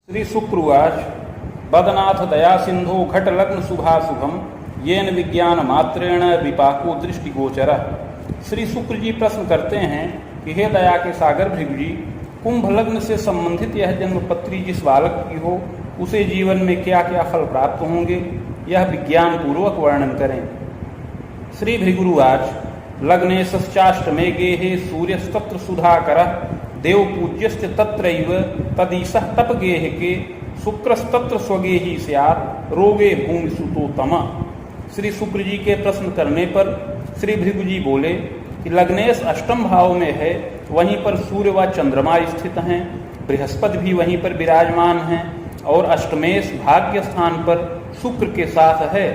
श्री शुक्रवाच बदनाथ दया सिंधु घट लग्न शुभाशुभम येन विज्ञान मात्रेण विपाको दृष्टिगोचर। श्री शुक्र जी प्रश्न करते हैं कि हे दया के सागर भृगु जी, कुंभ लग्न से संबंधित यह जन्मपत्री जिस बालक की हो उसे जीवन में क्या क्या फल प्राप्त होंगे, यह विज्ञान पूर्वक वर्णन करें। श्री भृगुरुवाच लग्नेश्चाष्टमे गेहे सूर्यस्तत्र सुधाकर देव पूज्यश्च तत्रैव तदीशः तप गेह के शुक्रस्तत्र स्वगेही स्यात् रोगे भूमि सुतोतम। श्री शुक्र जी के प्रश्न करने पर श्री भृगु जी बोले कि लग्नेश अष्टम भाव में है, वहीं पर सूर्य व चंद्रमा स्थित हैं, बृहस्पति भी वहीं पर विराजमान हैं और अष्टमेश भाग्य स्थान पर शुक्र के साथ है।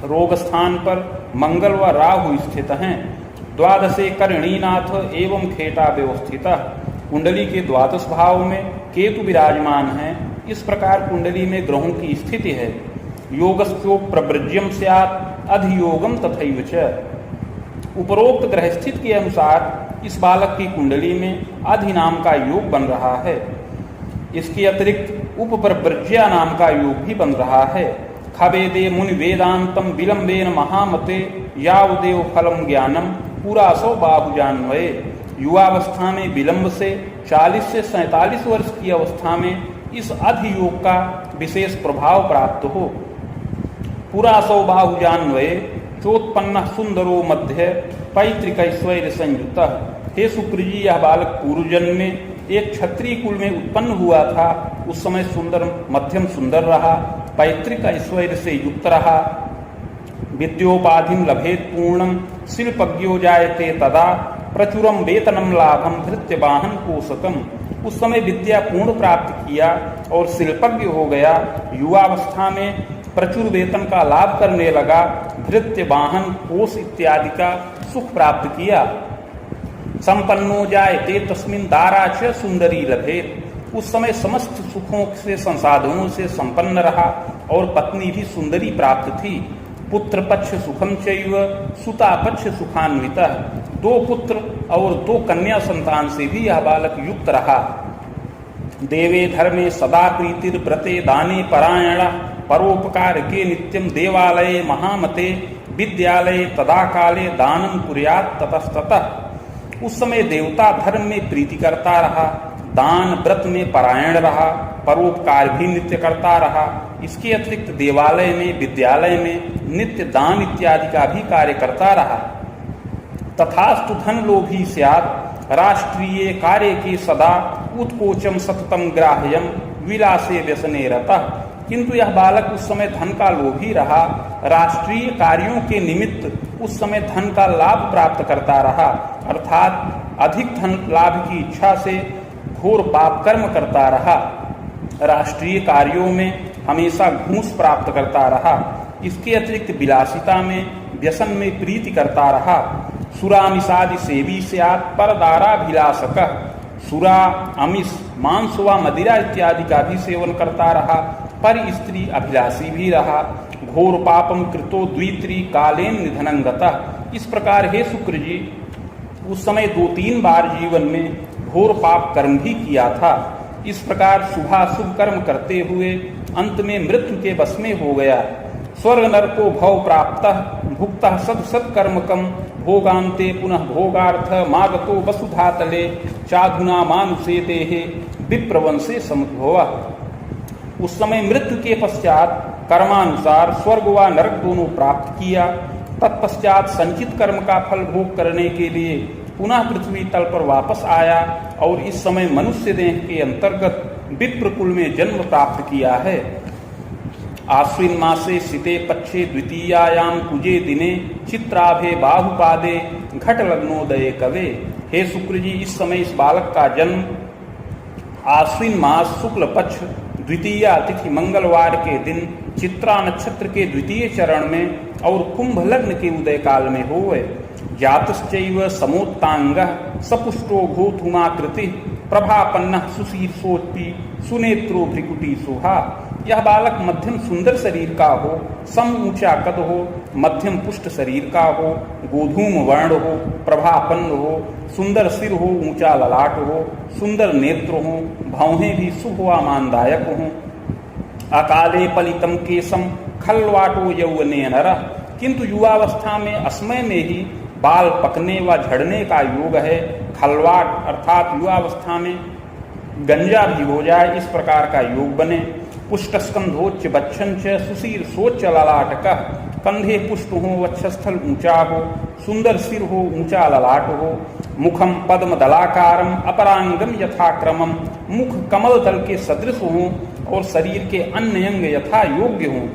रोग स्थान पर मंगल व राहु स्थित हैं। द्वादशे कर्णीनाथ एवं खेटा व्यवस्थित, कुंडली के द्वादश भाव में केतु विराजमान है। इस प्रकार कुंडली में ग्रहों की स्थिति है। योगस्यो प्रवृज्यम स्यात् अधियोगम तथैव च। उपरोक्त ग्रह स्थिति के अनुसार इस बालक की कुंडली में अधि नाम का योग बन रहा है। इसके अतिरिक्त उपप्रवृज्या नाम का योग भी बन रहा है। खवेदे मुनि वेदांतम विलंबेन महामते यावदेव फलम ज्ञानम पुरासो बाहुजान्वये। युवावस्था में विलंब से 40 से 47 वर्ष की अवस्था में इस अधियोग का विशेष प्रभाव प्राप्त हो। पुरासो बाहुजान्वये चोत्पन्न सुंदरो मध्य पैतृक ऐश्वर्य संयुक्त। हे शुक्र जी, यह बालक पूर्व जन्म में एक क्षत्रिय कुल में उत्पन्न हुआ था। उस समय सुंदर मध्यम सुंदर रहा, पैतृक ऐश्वर्य से युक्त रहा। विद्योपाधिम लभेत पूर्णम शिल्पज्ञो जायते तदा प्रचुरम वेतनम लाभम भृत्यवाहन कोशकम। उस समय विद्या पूर्ण प्राप्त किया और शिल्पज्ञ हो गया। युवावस्था में प्रचुर वेतन का लाभ करने लगा। भृत्यवाहन कोश इत्यादि का सुख प्राप्त किया। संपन्नो जायते तस्मिन् दारा च सुंदरी लभेत। उस समय समस्त सुखों से संसाधनों से संपन्न रहा और पत्नी भी सुंदरी प्राप्त थी। पुत्र पक्ष सुखम चैव सुता पक्ष सुखान्विता। 2 पुत्र और 2 कन्या संतान से भी यह बालक युक्त रहा। देवे धर्मे सदा प्रीतिर व्रते दाने परायणा परोपकार के नित्यम देवालये महामते विद्यालये तदा काले दानम कुर्यात् ततस्ततः। उस समय देवता धर्म में प्रीति करता रहा, दान व्रत में परायण रहा, परोपकार भी नित्य करता रहा। इसके अतिरिक्त देवालय में विद्यालय में नित्य दान इत्यादि का भी कार्य करता रहा। तथास्तु धन लोभी स्यात् राष्ट्रीय कार्य के सदा उत्कोचम सततम ग्राह्यम विलासे व्यसने रतः। किंतु यह बालक उस समय धन का लोभी रहा, राष्ट्रीय कार्यों के निमित्त उस समय धन का लाभ प्राप्त करता रहा, अर्थात अधिक धन लाभ की इच्छा से घोर पाप कर्म करता रहा। राष्ट्रीय कार्यों में हमेशा घूस प्राप्त करता रहा। इसके अतिरिक्त विलासिता में व्यसन में प्रीति करता रहा। सुरामिषादि सेवी स्यात् परदाराभिलाषकः। सुरा अमिष मांस व मदिरा इत्यादि का भी सेवन करता रहा, पर स्त्री अभिलाषी भी रहा। घोर पापम कृतो द्वित्री कालेन निधनं गतः। इस प्रकार हे शुक्र जी, उस समय 2-3 बार जीवन में घोर पाप कर्म भी किया था। इस प्रकार शुभाशुभ कर्म करते हुए अंत में मृत्यु के वश में हो गया। स्वर्ग नरको भव प्राप्तः भुक्तः सद सत्कर्मकम भोगान्ते पुनः भोगार्थ मागतो वसुधातले चाधुना मानुषे देहे विप्रवंशे समुद्भवः। उस समय मृत्यु के पश्चात कर्मानुसार स्वर्ग व नरक दोनों प्राप्त किया। तत्पश्चात संचित कर्म का फल भोग करने के लिए पुनः पृथ्वी तल पर वापस आया और इस समय मनुष्य देह के अंतर्गत विप्र कुल में जन्म प्राप्त किया है। आश्विन मासे शीते पक्षे द्वितीयायाम कुजे दिने चित्राभे बाहुपादे घट लग्नोदये कवे। हे शुक्र जी, इस समय इस बालक का जन्म आश्विन मास शुक्ल पक्ष द्वितीया तिथि मंगलवार के दिन चित्रा नक्षत्र के द्वितीय चरण में और कुंभ लग्न के उदय काल में होवे। जातश्चैव समोत्तांगः सपुष्टो भूतुमाकृति प्रभापन्नः सुशीर्षोत्पी सुनेत्रो भ्रिकुटी सुहा। यह बालक मध्यम सुंदर शरीर का हो, सम ऊंचा कद हो, मध्यम पुष्ट शरीर का हो, गोधूम वर्ण हो, प्रभापन्न हो, सुंदर सिर हो, ऊंचा ललाट हो, सुंदर नेत्र हो, भौहें भी शुभ व मानदायक हो, अकाले पलितम केसम खलवाटो यौवने नरः, किंतु युवावस्था में असमय में ही बाल पकने व झड़ने का योग है। खलवाट अर्थात युवावस्था में गंजा भी हो जाए, इस प्रकार का योग बने। पुष्टस्कंधोच्च बच्छंच सुशीर सोच्च ललाटकः, कंधे पुष्ट हो, वक्षस्थल ऊंचा हो, सुंदर सिर हो, ऊंचा ललाट हो, मुखम पद्म दलाकारम अपरांगम यथाक्रमम, मुख कमल दल के सदृश हो और शरीर के अन्य अंग यथा योग्य हो।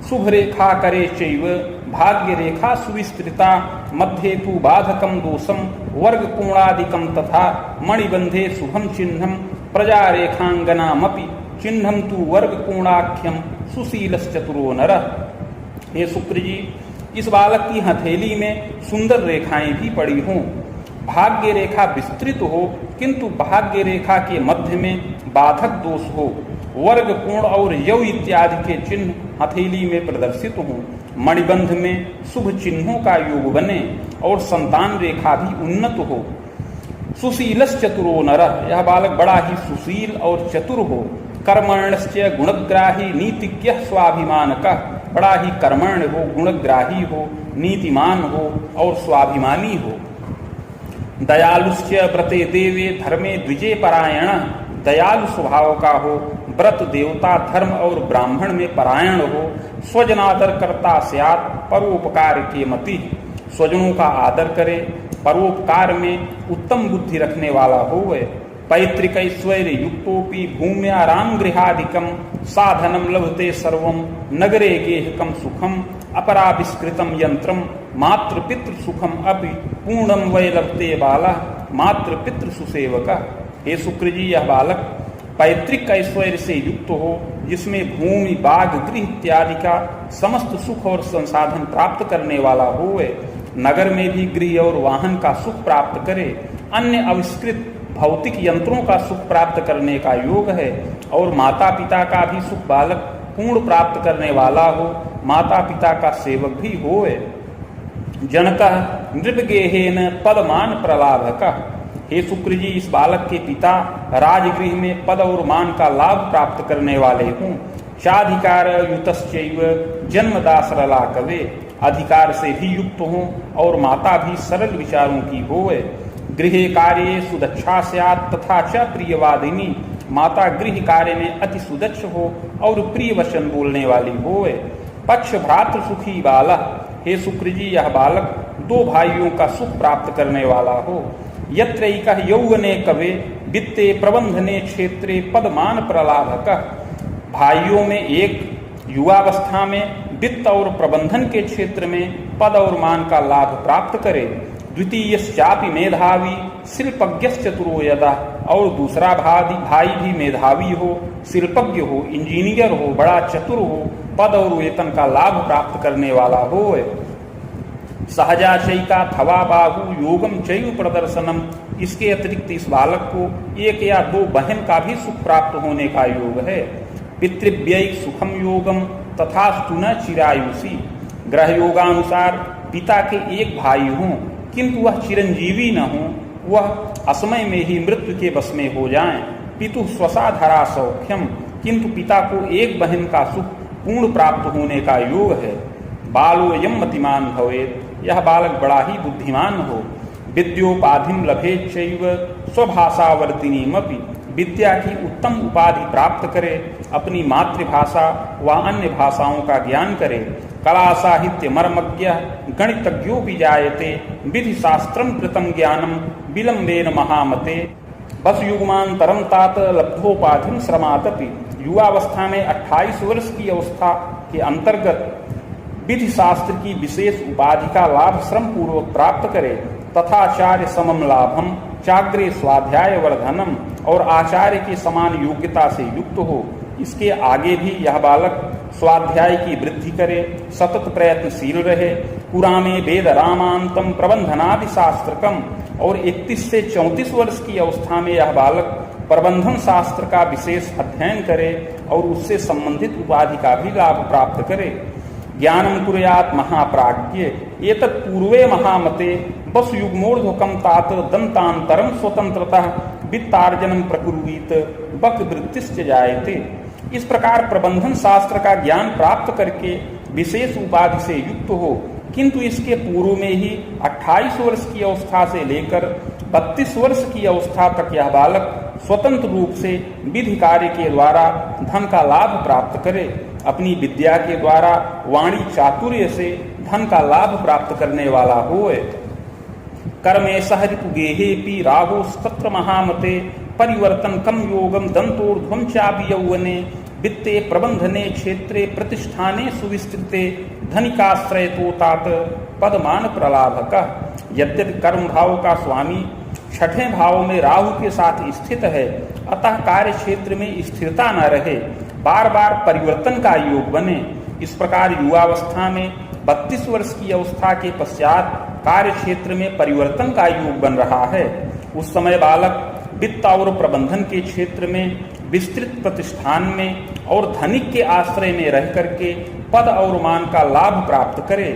शुभ रेखा करे चैव भाग्य रेखा सुविस्तृता, मध्य तु बाधकम दोषम वर्ग कोणादिकम तथा मणिबंधे शुभम चिन्हम प्रजा रेखांगनामपि चिन्हम तु वर्ग कोणाख्यम सुशीलश्चतुरो नरः। हे शुक्र जी, इस बालक की हथेली में सुंदर रेखाएं भी पड़ी हों, भाग्य रेखा विस्तृत हो किंतु भाग्य रेखा के मध्य में बाधक दोष हो, वर्ग कोण और यौ इत्यादि के चिन्ह हथेली में प्रदर्शित हों, मणिबंध में शुभ चिन्हों का योग बने और संतान रेखा भी उन्नत हो। सुशीलश्चतुरो नरः, यह बालक बड़ा ही सुशील और चतुर हो। कर्मण्यश्च गुणग्राही नीतिज्ञ स्वाभिमानकः, बड़ा ही कर्मण्य हो, गुणग्राही हो, नीतिमान हो और स्वाभिमानी हो। दयालुश्च व्रते देवे धर्मे द्विजे परायण, दयालु स्वभाव का हो, व्रत देवता धर्म और ब्राह्मण में परायण हो। स्वजनादर करता स्यात् परोपकार के मति, स्वजनों का आदर करे, परोपकार में उत्तम बुद्धि रखने वाला होवे। पैतृक ऐश्वर्य युक्तोपि भूम्याराम गृहादिकम साधनम लभते सर्वम नगरे गेहकम सुखम अपराविष्कृतम यंत्रम मातृपितृ सुखम अपि पूर्णम वै लभते बाला मातृपितृ सुसेवका। हे शुक्र जी, यह बालक पैतृक ऐश्वर्य से युक्त हो, जिसमें भूमि बाग गृह इत्यादि का समस्त सुख और संसाधन प्राप्त करने वाला होवे, नगर में भी गृह और वाहन का सुख प्राप्त करे, अन्य आविष्कृत भौतिक यंत्रों का सुख प्राप्त करने का योग है और माता पिता का भी सुख बालक पूर्ण प्राप्त करने वाला हो, माता पिता का सेवक भी होवे। जनकः नृपगेहेन पदमान प्रलाभकः, हे शुक्र जी, इस बालक के पिता राजगृह में पद और मान का लाभ प्राप्त करने वाले हों। चाधिकार युतश्चैव जन्मदासरला कवे, अधिकार से भी युक्त हों और माता भी सरल विचारों की होवे। गृहे कार्ये सुदक्षा स्यात् तथा च प्रियवादिनी, माता गृह कार्य में अति सुदक्ष हो और प्रिय वचन बोलने वाली होवे। पक्ष भ्रातृ सुखी बाला, हे शुक्र जी, यह बालक दो भाइयों का सुख प्राप्त करने वाला हो। यत्रैकः यौवने कवे वित्ते प्रबंधने क्षेत्रे पदमान प्रलाभकः, भाइयों में एक युवावस्था में वित्त और प्रबंधन के क्षेत्र में पद और मान का लाभ प्राप्त करे। द्वितीयश्चापि मेधावी शिल्पज्ञश्चतुरो यदा, और दूसरा भाई भी मेधावी हो, शिल्पज्ञ हो, इंजीनियर हो, बड़ा चतुर हो, पद और वेतन का लाभ प्राप्त करने वाला हो। सहजाशयिका थवा बाहु योगम चैव प्रदर्शनम, इसके अतिरिक्त इस बालक को एक या दो बहन का भी सुख प्राप्त होने का योग है। पितृव्ययिक सुखम योगम तथास्तु न चिरायुषी, ग्रह योगानुसार पिता के एक भाई हों किंतु वह चिरंजीवी न हो, वह असमय में ही मृत्यु के बस में हो जाएं। पितु स्वसाधरा सौख्यम, किंतु पिता को एक बहन का सुख पूर्ण प्राप्त होने का योग है। बालोयम मतिमान भवेत्, यह बालक बड़ा ही बुद्धिमान हो। विद्योपाधिम लभेच्चैव स्वभाषावर्तिनीमपि, विद्या की उत्तम उपाधि प्राप्त करे, अपनी मातृभाषा व अन्य भाषाओं का ज्ञान करे। कला साहित्य मर्मज्ञ गणितज्ञो भी जायते, विधि शास्त्रम कृतम ज्ञानम विलंबेन महामते। बस युगमांतरम तात लब्धोपाधिम श्रमातपि, युवावस्था में 28 वर्ष की अवस्था के अंतर्गत विधि शास्त्र की विशेष उपाधि का लाभ श्रम पूर्वक प्राप्त करे। तथाचार्य समम लाभम चाग्रे स्वाध्याय वर्धनम, और आचार्य के समान योग्यता से युक्त हो। इसके आगे भी यह बालक स्वाध्याय की वृद्धि करे, सतत प्रयत्नशील रहे। पुराणे वेद रामांतम प्रबंधनादि शास्त्रकम, और 31 से 34 वर्ष की अवस्था में यह बालक प्रबंधन शास्त्र का विशेष अध्ययन करे और उससे संबंधित उपाधि का भी लाभ प्राप्त करे। ज्ञानम कुर्यात महाप्राज्ञ एतत् पूर्वे महामते वसुयुग्मोर्ध्वकं तात दंतांतरम स्वतंत्रतः वित्तार्जनम प्रकुर्वीत बक वृत्तिश्च जायते। इस प्रकार प्रबंधन शास्त्र का ज्ञान प्राप्त करके विशेष उपाधि से युक्त हो, किंतु इसके पूर्व में ही 28 वर्ष की अवस्था से लेकर 32 वर्ष की अवस्था तक यह बालक स्वतंत्र रूप से विधि कार्य के द्वारा धन का लाभ प्राप्त करे। अपनी विद्या के द्वारा वाणी चातुर्य से धन का लाभ प्राप्त करने वाला होए। कर्मे सहरिपुगेहेपि रागोस्तत्र महामते परिवर्तन कम योगम दंतोर्ध्वं चापि यौवने वित्ते प्रबंधने क्षेत्रे प्रतिष्ठाने सुविस्तृते धनिकाश्रयतो तात पदमान प्रलाभक। यद्यपि कर्म भाव का स्वामी छठे भाव में राहु के साथ स्थित है, अतः कार्य क्षेत्र में स्थिरता न रहे, बार बार परिवर्तन का योग बने। इस प्रकार युवावस्था में 32 वर्ष की अवस्था के पश्चात कार्य क्षेत्र में परिवर्तन का योग बन रहा है। उस समय बालक वित्त और प्रबंधन के क्षेत्र में विस्तृत प्रतिष्ठान में और धनिक के आश्रय में रह करके पद और मान का लाभ प्राप्त करे।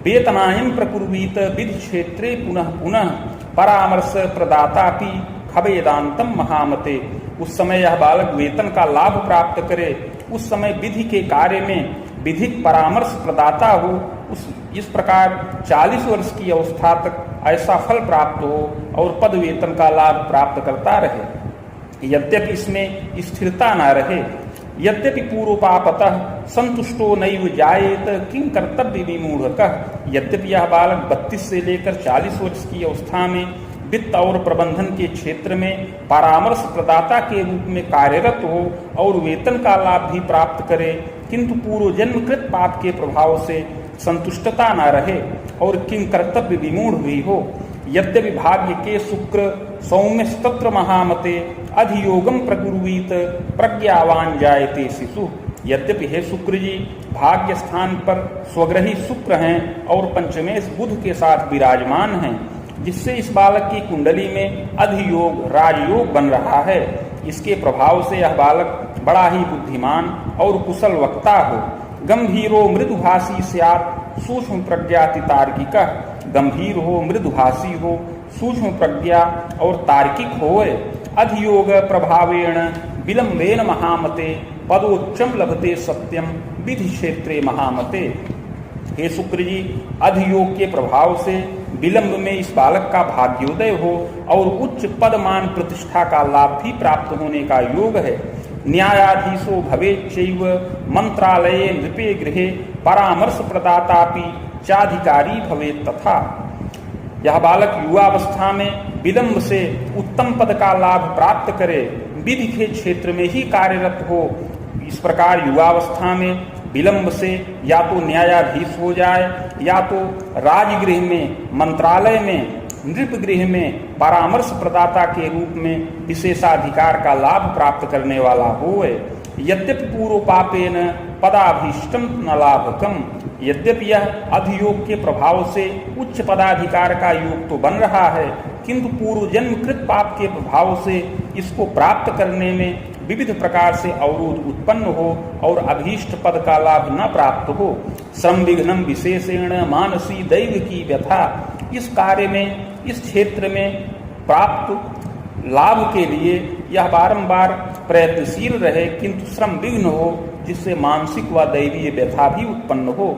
वेतनायम प्रकुर्वीत विधि क्षेत्रे पुनः पुनः परामर्श प्रदातापि खवेदांतम महामते। उस समय यह बालक वेतन का लाभ प्राप्त करे, उस समय विधि के कार्य में विधिक परामर्श प्रदाता हो। इस प्रकार 40 वर्ष की अवस्था तक ऐसा फल प्राप्त हो और पद वेतन का लाभ प्राप्त करता रहे। यद्यपि इसमें स्थिरता न रहे, यद्यपि पूर्वपापतः संतुष्टो नैव जायेत किं कर्तव्य विमूढ़कः। यद्यपि यह बालक 32 से लेकर 40 वर्ष की अवस्था में वित्त और प्रबंधन के क्षेत्र में परामर्श प्रदाता के रूप में कार्यरत हो और वेतन का लाभ भी प्राप्त करे, किंतु पूर्व जन्मकृत पाप के प्रभाव से संतुष्टता न रहे और किं कर्तव्य विमूढ़ भी हो। यद्यपि भाग्य के शुक्र सौम्य तत्र महामते अधियोगम प्रकुर्वीत प्रज्ञावान जायते शिशु। यद्यपि हे शुक्र जी, भाग्य स्थान पर स्वग्रही शुक्र हैं और पंचमेश बुध के साथ विराजमान हैं, जिससे इस बालक की कुंडली में अधियोग राजयोग बन रहा है। इसके प्रभाव से यह बालक बड़ा ही बुद्धिमान और कुशल वक्ता हो। गंभीरो मृदुभाषी स्यात् सूक्ष्म प्रज्ञाति तार्किकः। गंभीर हो, मृदुभाषी हो, सूक्ष्म प्रज्ञा और तार्किक होए। अधियोग प्रभावेण विलंबेन महामते पदोच्चम लभते सत्यम विधि क्षेत्रे महामते। हे शुक्र जी, अधियोग के प्रभाव से विलंब में इस बालक का भाग्योदय हो और उच्च पदमान प्रतिष्ठा का लाभ भी प्राप्त होने का योग है। न्यायाधीशो भवेच्चैव मंत्रालये नृपे गृहे परामर्श प्रदातापि चाधिकारी भवेत् तथा। यह बालक युवावस्था में विलंब से उत्तम पद का लाभ प्राप्त करे, विधि के क्षेत्र में ही कार्यरत हो। इस प्रकार युवावस्था में विलंब से या तो न्यायाधीश हो जाए या तो राजगृह में, मंत्रालय में, नृप गृह में परामर्श प्रदाता के रूप में विशेषाधिकार का लाभ प्राप्त करने वाला होए। यद्यपि पूर्व पापेन पदाभीष्टम न लाभकम। यद्यपि यह अधियोग के प्रभाव से उच्च पदाधिकार का योग तो बन रहा है, किंतु पूर्व जन्मकृत पाप के प्रभाव से इसको प्राप्त करने में विविध प्रकार से अवरोध उत्पन्न हो और अभीष्ट पद का लाभ न प्राप्त हो। श्रम विघ्नम विशेषेण मानसी दैव की व्यथा। इस कार्य में, इस क्षेत्र में प्राप्त लाभ के लिए यह बारंबार प्रयत्नशील रहे, किंतु श्रम विघ्न हो, जिससे मानसिक व दैवीय व्यथा भी उत्पन्न हो।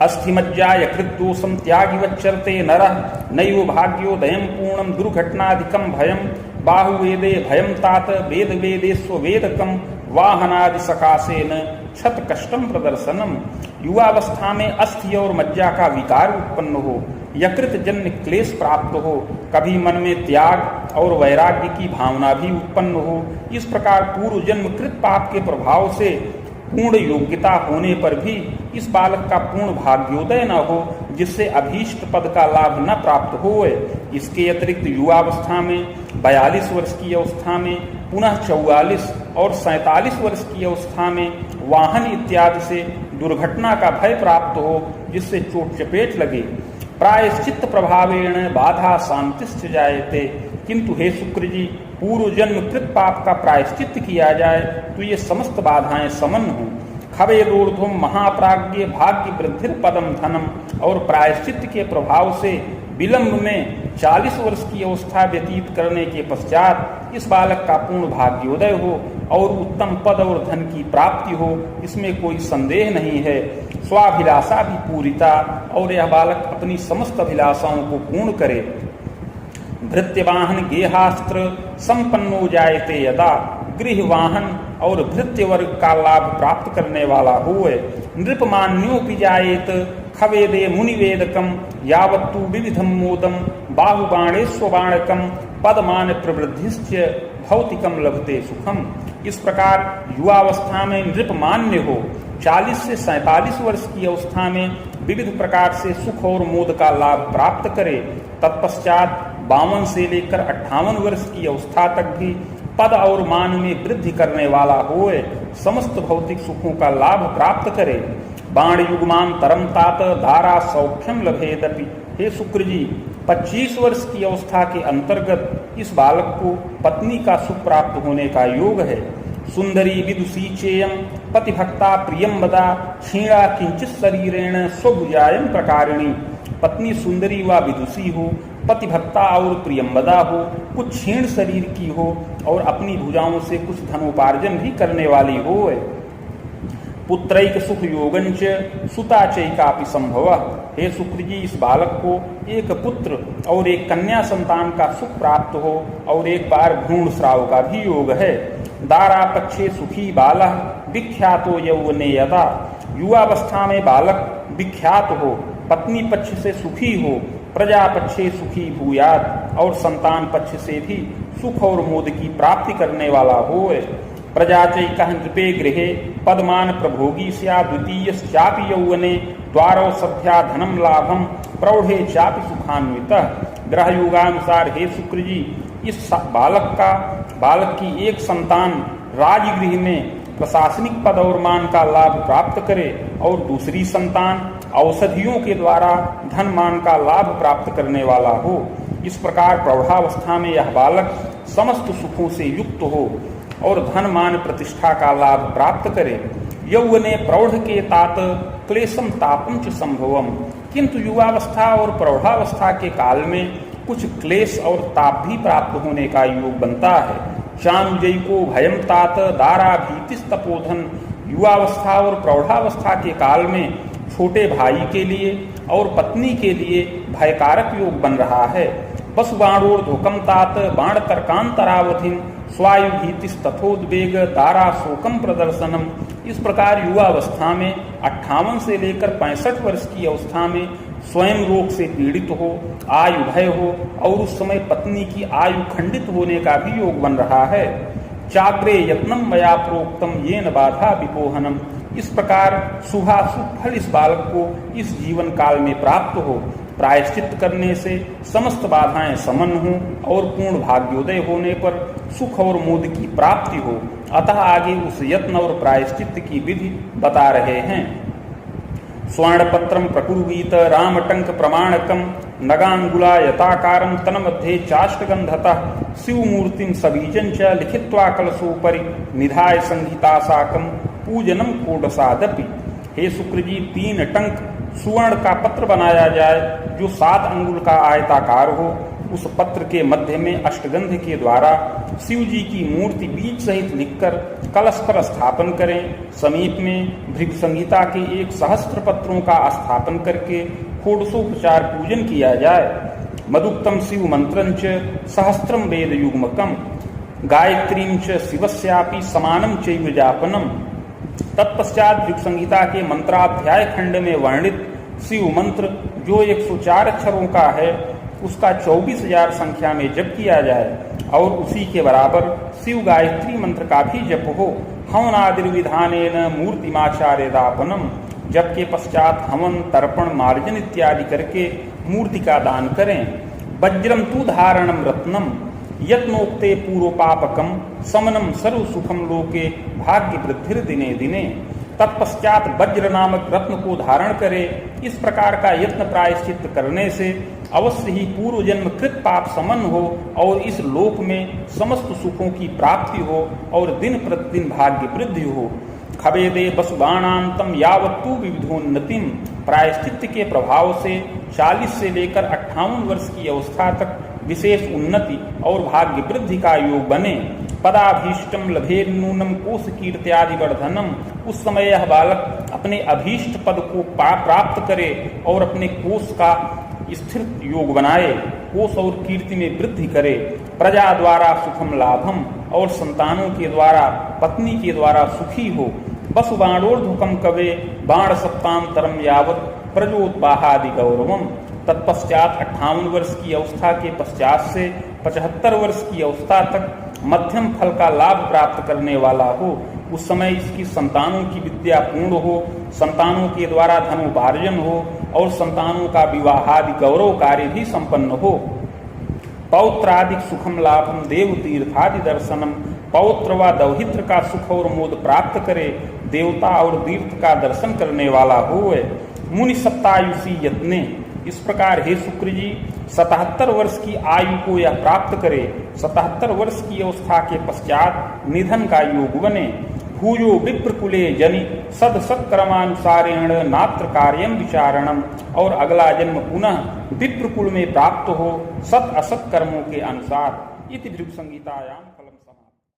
अस्थिमज्जा यकृत दोषम त्यागिवच्चरते नरः नैव भाग्योदयं पूर्णं दुर्घटनाधिकं भयं बाहुवेदे भयं तात वेद वेदेस्व वेदकं वाहनादि सकाशेन क्षत कष्टम प्रदर्शनम। युवावस्था में अस्थि और मज्जा का विकार उत्पन्न हो, यकृत जन्य क्लेश प्राप्त हो, कभी मन में त्याग और वैराग्य की भावना भी उत्पन्न हो। इस प्रकार पूर्व जन्मकृत पाप के प्रभाव से पूर्ण योग्यता होने पर भी इस बालक का पूर्ण भाग्योदय न हो, जिससे अभीष्ट पद का लाभ न प्राप्त होए। इसके अतिरिक्त युवावस्था में 42 वर्ष की अवस्था में, पुनः 44 और 47 वर्ष की अवस्था में वाहन इत्यादि से दुर्घटना का भय प्राप्त हो, जिससे चोट चपेट लगे। प्रायश्चित्त प्रभावेण बाधा शांतिश्च जायते। किंतु हे शुक्र जी, पूर्व जन्म कृत पाप का प्रायश्चित्त किया जाए तो ये समस्त बाधाएं समन हों। खवेदोर्ध्वम महाप्राज्ञ भाग्य वृद्धिर पदम धनम, और प्रायश्चित्त के प्रभाव से विलंब में 40 वर्ष की अवस्था व्यतीत करने के पश्चात इस बालक का पूर्ण भाग्योदय हो और उत्तम पद और धन की प्राप्ति हो, इसमें कोई संदेह नहीं है। स्वाभिलाषा भी पूरिता, और यह बालक अपनी समस्त अभिलाषाओं को पूर्ण करे। भृत्यवाहन गेहास्त्र संपन्नो जायते यदा, गृह वाहन और भृत्य वर्ग का लाभ प्राप्त करने वाला हुए। नृपमान्योपि जायेत खवेदे मुनिवेदकम, यावत्तु विविधम मोदम बाहुबाणेश्वबाणकम, पदमान प्रवृद्धिश्च भौतिकम लभते सुखम। इस प्रकार युवावस्था में नृपमान्य हो, 40 से 47 वर्ष की अवस्था में विविध प्रकार से सुख और मोद का लाभ प्राप्त करे। तत्पश्चात 52 से लेकर 58 वर्ष की अवस्था तक भी पद और मान में वृद्धि करने वाला होए, समस्त भौतिक सुखों का लाभ प्राप्त करे। बाण युगमान तरम तात धारा सौख्यम लभेदपि। हे शुक्र जी, 25 वर्ष की अवस्था के अंतर्गत इस बालक को पत्नी का सुख प्राप्त होने का योग है। सुंदरी विदुषी चेयम पतिभक्ता प्रियम बदा, क्षीणा किंचित शरीरेण स्वभुजायम प्रकारिणी। पत्नी सुंदरी व विदुषी हो, पतिभक्ता और प्रियम्बदा हो, कुछ क्षीण शरीर की हो और अपनी भुजाओं से कुछ धनोपार्जन भी करने वाली हो। पुत्रैक सुख योगंच सुता चैकापि संभव। हे शुक्र जी, इस बालक को एक पुत्र और एक कन्या संतान का सुख प्राप्त हो और एक बार भ्रूण श्राव का भी योग है। दारा पक्षे सुखी बालः विख्यातो यौवने यदा। युवावस्था में बालक विख्यात हो, पत्नी पक्ष से सुखी हो, प्रजा पक्षे सुखी भूयात, और संतान पक्ष से भी सुख और मोद की प्राप्ति करने वाला होए। प्रजा चैकः नृपे गृहे पदमान प्रभोगी स्या, द्वितीय चापि यौवने द्वारो सभ्या धनम लाभम, प्रौढ़े चापि सुखान्वितः। ग्रह योगानुसार हे शुक्र जी, इस बालक की एक संतान राजगृह में प्रशासनिक पद और मान का लाभ प्राप्त करे और दूसरी संतान औषधियों के द्वारा धन मान का लाभ प्राप्त करने वाला हो। इस प्रकार प्रौढ़ावस्था में यह बालक समस्त सुखों से युक्त हो और धन मान प्रतिष्ठा का लाभ प्राप्त करे। यौवने प्रौढ़ के तात क्लेशम तापम च संभवम। किंतु युवावस्था और प्रौढ़ावस्था के काल में कुछ क्लेश और ताप भी प्राप्त होने का योग बनता है। चानुजय को भयम तात दारा भीतिस्तपोधन। युवावस्था और प्रौढ़ावस्था के काल में छोटे भाई के लिए और पत्नी के लिए भयकारक योग बन रहा है। वसुबाणोर्ध्वकम तात बाण तर्कांतरावधिन, स्वायु भीतिस्तथोद्वेग दारा शोकम प्रदर्शनम। इस प्रकार युवावस्था में 58 से लेकर 65 वर्ष की अवस्था में स्वयं रोग से पीड़ित हो, आयु भय हो और उस समय पत्नी की आयु खंडित होने का भी योग बन रहा है। चाग्रे यत्नम मया प्रोक्तम येन बाधा विपोहनम। इस प्रकार शुभाशुभ फल इस बालक को इस जीवन काल में प्राप्त हो। प्रायश्चित करने से समस्त बाधाएं समन हों और पूर्ण भाग्योदय होने पर सुख और मोद की प्राप्ति हो। अतः आगे उस यत्न और प्रायश्चित की विधि बता रहे हैं। स्वर्णपत्रम प्रकुर्वीत रामटंक प्रमाणकम, नगांगुला यताकारम तन्मध्ये चाष्टगंधतः, शिवमूर्तिम सबीजं च लिखित्वा कलशोपरि निधाय संहिता साकम पूजनम कोडसादपि। हे शुक्र जी, 3 टंक सुवर्ण का पत्र बनाया जाए जो 7 अंगुल का आयताकार हो। उस पत्र के मध्य में अष्टगंध के द्वारा शिव जी की मूर्ति बीज सहित लिखकर कलश पर स्थापन करें। समीप में भृगु संहिता के 1 सहस्त्र पत्रों का स्थापन करके षोडशोपचार पूजन किया जाए। मदुक्तम शिव मंत्रंच सहस्त्रम वेद युग्मकम, गायत्रीं च शिवस्यापि समानम चैव जापनम। तत्पश्चात भृगु संहिता के मंत्राध्याय खंड में वर्णित शिव मंत्र जो 104 अक्षरों का है उसका 24,000 संख्या में जप किया जाए और उसी के बराबर शिव गायत्री मंत्र का भी जप हो। हवनादिर्विधानेन मूर्तिमाचार्य दापनम। जप के पश्चात हवन तर्पण मार्जन इत्यादि करके मूर्ति का दान करें। वज्रम तु धारणम रत्नम, यत्नोक्ते पूर्वपापकम समनम सर्व सुखम लोके भाग्य वृद्धिर दिने दिने। तत्पश्चात वज्र नामक रत्न को धारण करे। इस प्रकार का यत्न प्रायश्चित करने से अवश्य ही पूर्व जन्म कृत पाप समन हो और इस लोक में समस्त सुखों की प्राप्ति हो और दिन प्रतिदिन भाग्य वृद्धि हो। खवेदे वसुबाणांतम यावत्तु विविधोन्नतिम। प्रायश्चित के प्रभाव से 40 से लेकर 58 वर्ष की अवस्था तक विशेष उन्नति और भाग्य वृद्धि का योग बने। पदाभीष्टम लभेन्नूनम कोश कीर्त्यादि वर्धनम। उस समय यह बालक अपने अभीष्ट पद को प्राप्त करे और अपने कोश का स्थिर योग बनाए, कोश और कीर्ति में वृद्धि करे। प्रजा द्वारा सुखम लाभम। और संतानों के द्वारा, पत्नी के द्वारा सुखी हो। वसुबाणोर्ध्वकम कवे बाण सप्तांतरम यावत प्रजोत्पाहादि गौरवम। तत्पश्चात 58 वर्ष की अवस्था के पश्चात से 75 वर्ष की अवस्था तक मध्यम फल का लाभ प्राप्त करने वाला हो। उस समय इसकी संतानों की विद्या पूर्ण हो, संतानों के द्वारा धनोपार्जन हो और संतानों का विवाहादि गौरव कार्य भी संपन्न हो। पौत्रादिक सुखम लाभम देव तीर्थादि दर्शनम। पौत्र व दौहित्र का सुख और मोद प्राप्त करे, देवता और तीर्थ का दर्शन करने वाला होए। मुनि सप्तायुषी यत्ने। इस प्रकार हे शुक्र जी 77 वर्ष की आयु को यह प्राप्त करे। 77 वर्ष की अवस्था के पश्चात निधन का योग बने। भूयो विप्रकुले जनि सद सत्कर्मानुसारेण नात्र कार्यम विचारणम। और अगला जन्म पुनः विप्रकुल में प्राप्त हो सत असत कर्मों के अनुसार। इति भृगु संहितायाम।